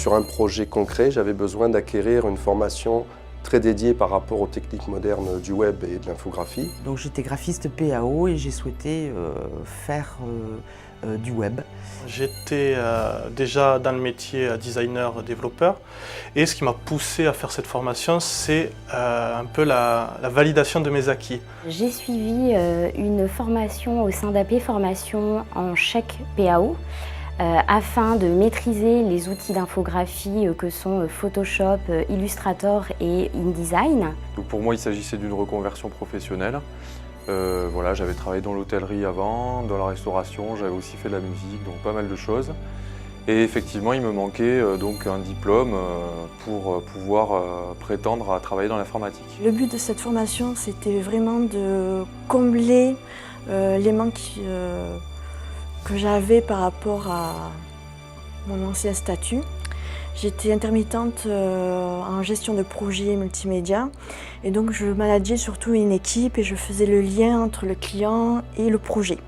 sur un projet concret, j'avais besoin d'acquérir une formation très dédiée par rapport aux techniques modernes du web et de l'infographie. Donc j'étais graphiste PAO et j'ai souhaité faire du web. J'étais déjà dans le métier designer-développeur et ce qui m'a poussé à faire cette formation, c'est un peu la validation de mes acquis. J'ai suivi une formation au sein d'AP Formation en chèque PAO afin de maîtriser les outils d'infographie que sont Photoshop, Illustrator et InDesign. Donc pour moi, il s'agissait d'une reconversion professionnelle. Voilà, j'avais travaillé dans l'hôtellerie avant, dans la restauration, j'avais aussi fait de la musique, donc pas mal de choses. Et effectivement, il me manquait donc un diplôme pour pouvoir prétendre à travailler dans l'informatique. Le but de cette formation, c'était vraiment de combler les manques que j'avais par rapport à mon ancien statut. J'étais intermittente en gestion de projets multimédia et donc je manageais surtout une équipe et je faisais le lien entre le client et le projet.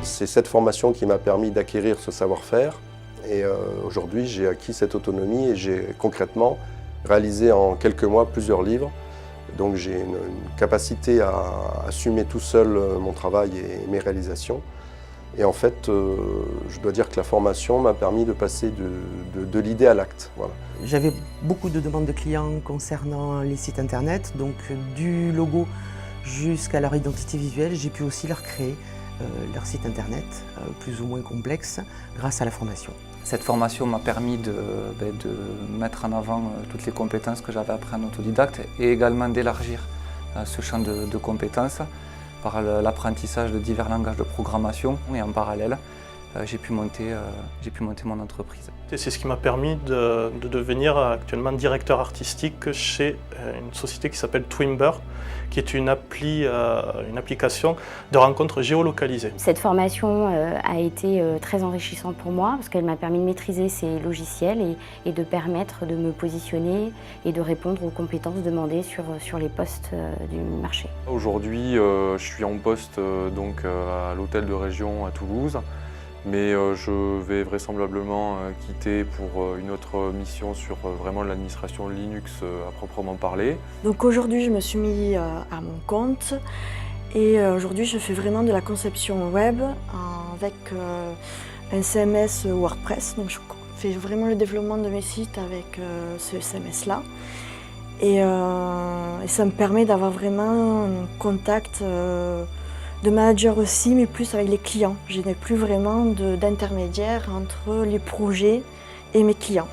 C'est cette formation qui m'a permis d'acquérir ce savoir-faire et aujourd'hui j'ai acquis cette autonomie et j'ai concrètement réalisé en quelques mois plusieurs livres. Donc j'ai une capacité à assumer tout seul mon travail et mes réalisations. Et en fait, je dois dire que la formation m'a permis de passer de l'idée à l'acte. Voilà. J'avais beaucoup de demandes de clients concernant les sites internet, donc du logo jusqu'à leur identité visuelle, j'ai pu aussi leur créer leur site internet plus ou moins complexe grâce à la formation. Cette formation m'a permis de mettre en avant toutes les compétences que j'avais apprises en autodidacte et également d'élargir ce champ de compétences par l'apprentissage de divers langages de programmation. Et en parallèle, j'ai pu monter mon entreprise. C'est ce qui m'a permis de devenir actuellement directeur artistique chez une société qui s'appelle Twimber, qui est une application de rencontres géolocalisées. Cette formation a été très enrichissante pour moi parce qu'elle m'a permis de maîtriser ces logiciels et de permettre de me positionner et de répondre aux compétences demandées sur les postes du marché. Aujourd'hui, je suis en poste donc, à l'hôtel de région à Toulouse. Mais je vais vraisemblablement quitter pour une autre mission sur vraiment l'administration Linux à proprement parler. Donc aujourd'hui, je me suis mis à mon compte et aujourd'hui, je fais vraiment de la conception web avec un CMS WordPress. Donc je fais vraiment le développement de mes sites avec ce CMS-là. Et ça me permet d'avoir vraiment un contact de manager aussi, mais plus avec les clients. Je n'ai plus vraiment d'intermédiaire entre les projets et mes clients.